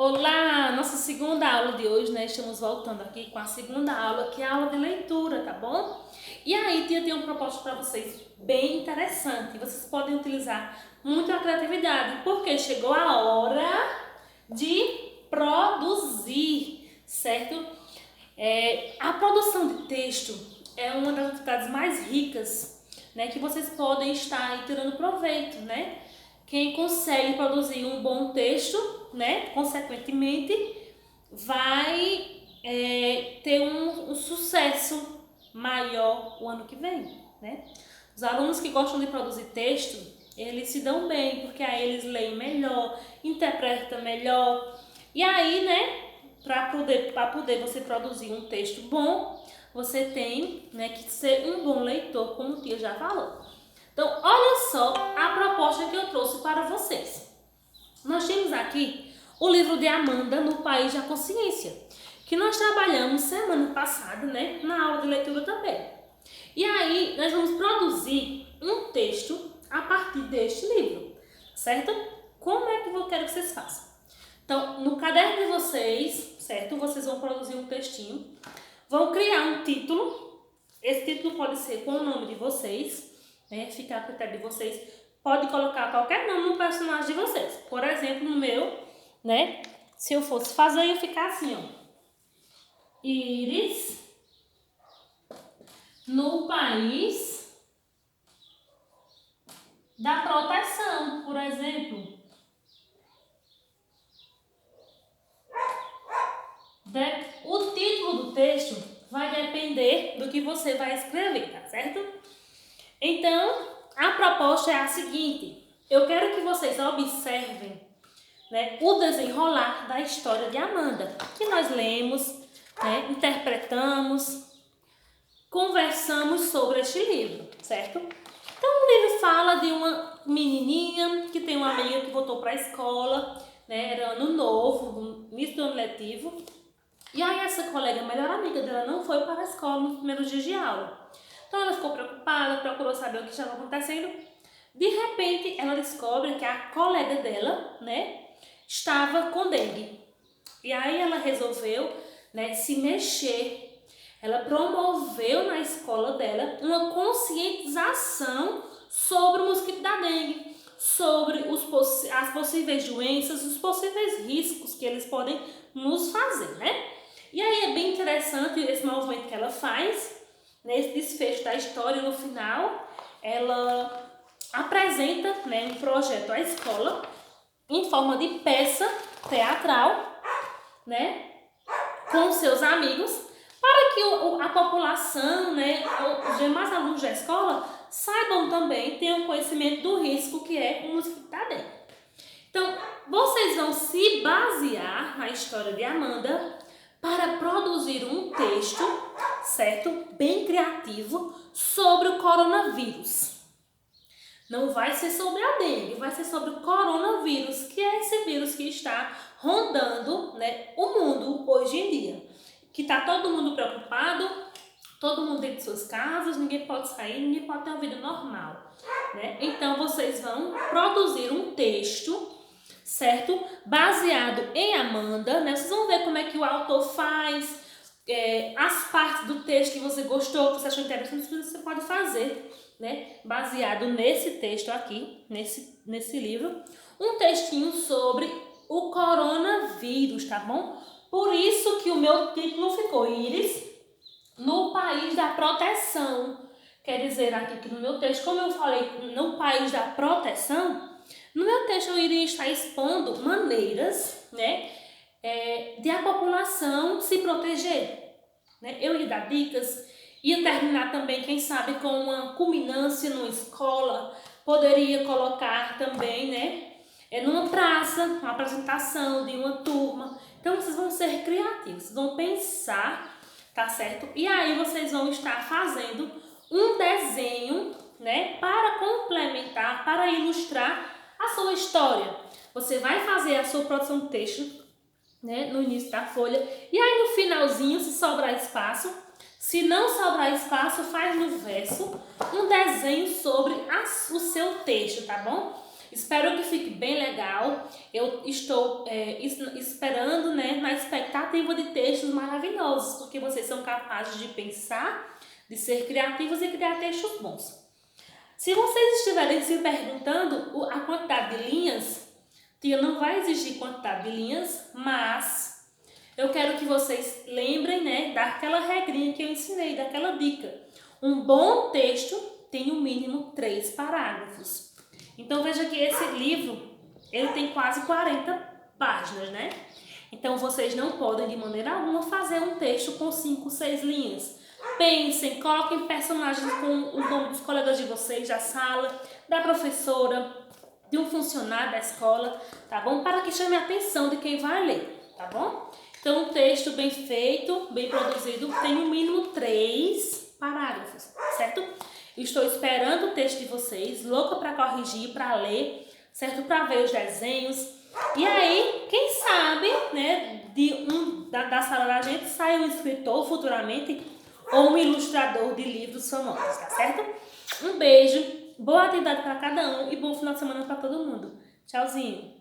Olá, nossa segunda aula de hoje, né? Estamos voltando aqui com a segunda aula, que é a aula de leitura, tá bom? E aí, tia tem uma proposta para vocês bem interessante. Vocês podem utilizar muito a criatividade, porque chegou a hora de produzir, certo? A produção de texto é uma das atividades mais ricas, né? Que vocês podem estar aí tirando proveito, né? Quem consegue produzir um bom texto, né, consequentemente, vai ter um sucesso maior o ano que vem, né? Os alunos que gostam de produzir texto, eles se dão bem, porque aí eles leem melhor, interpretam melhor. E aí, né, para poder você produzir um texto bom, você tem, né, que ser um bom leitor, como o tia já falou. Então, olha só a proposta que eu trouxe para vocês. Nós temos aqui o livro de Amanda, No País da Consciência, que nós trabalhamos semana passada, né, na aula de leitura também. E aí, nós vamos produzir um texto a partir deste livro, certo? Como é que eu quero que vocês façam? Então, no caderno de vocês, certo? Vocês vão produzir um textinho, vão criar um título. Esse título pode ser com o nome de vocês, né? Fica a critério de vocês. Pode colocar qualquer nome no personagem de vocês. Por exemplo, no meu, né? Se eu fosse fazer, ia ficar assim, ó. Iris, no país da proteção, por exemplo. O título do texto vai depender do que você vai escrever, tá certo? Então, a proposta é a seguinte: eu quero que vocês observem, né, o desenrolar da história de Amanda, que nós lemos, né, interpretamos, conversamos sobre este livro, certo? Então, o livro fala de uma menininha que tem uma amiga que voltou para a escola, né, era ano novo, no início do ano letivo, e aí essa colega, a melhor amiga dela, não foi para a escola nos primeiros dias de aula. Então ela ficou preocupada, procurou saber o que estava acontecendo. De repente, ela descobre que a colega dela, né, estava com dengue. E aí ela resolveu, né, se mexer. Ela promoveu na escola dela uma conscientização sobre o mosquito da dengue, sobre as possíveis doenças, os possíveis riscos que eles podem nos fazer, né? E aí é bem interessante esse movimento que ela faz, nesse desfecho da história. No final, ela apresenta, né, um projeto à escola em forma de peça teatral, né, com seus amigos, para que a população, né, os demais alunos da escola saibam também, tenham conhecimento do risco que é o mosquito da dengue. Então, vocês vão se basear na história de Amanda para produzir um texto, certo? Bem criativo, sobre o coronavírus. Não vai ser sobre a dengue, vai ser sobre o coronavírus, que é esse vírus que está rondando, né, o mundo hoje em dia. Que está todo mundo preocupado, todo mundo dentro de suas casas, ninguém pode sair, ninguém pode ter uma vida normal, né? Então, vocês vão produzir um texto, certo? Baseado em Amanda, né? Vocês vão ver como é que o autor faz, as partes do texto que você gostou, que você achou interessante, você pode fazer, né? Baseado nesse texto aqui, nesse livro, um textinho sobre o coronavírus, tá bom? Por isso que o meu título ficou Iris, no país da proteção. Quer dizer aqui que no meu texto, como eu falei, no país da proteção, no meu texto eu iria estar expondo maneiras, né, de a população se proteger, né? Eu ia dar dicas, ia terminar também, quem sabe, com uma culminância numa escola, poderia colocar também, né, numa praça, uma apresentação de uma turma. Então vocês vão ser criativos, vão pensar, tá certo? E aí vocês vão estar fazendo um desenho, né, para complementar, para ilustrar a sua história. Você vai fazer a sua produção de texto, né, no início da folha, e aí no finalzinho, se sobrar espaço, se não sobrar espaço, faz no verso um desenho sobre o seu texto, tá bom? Espero que fique bem legal. Eu estou esperando, né, na expectativa de textos maravilhosos, porque vocês são capazes de pensar, de ser criativos e criar textos bons. Se vocês estiverem se perguntando a quantidade de linhas, tia não vai exigir quantidade de linhas, mas eu quero que vocês lembrem, né, daquela regrinha que eu ensinei, daquela dica. Um bom texto tem no mínimo 3 parágrafos. Então veja que esse livro, ele tem quase 40 páginas, né? Então vocês não podem de maneira alguma fazer um texto com 5, 6 linhas. Pensem, coloquem personagens com o nome dos colegas de vocês, da sala, da professora, de um funcionário da escola, tá bom? Para que chame a atenção de quem vai ler, tá bom? Então, um texto bem feito, bem produzido, tem no mínimo 3 parágrafos, certo? Estou esperando o texto de vocês, louca para corrigir, para ler, certo? Para ver os desenhos. E aí, quem sabe, né, da sala da gente sai um escritor futuramente ou um ilustrador de livros famosos, tá certo? Um beijo, boa atividade para cada um e bom final de semana para todo mundo. Tchauzinho!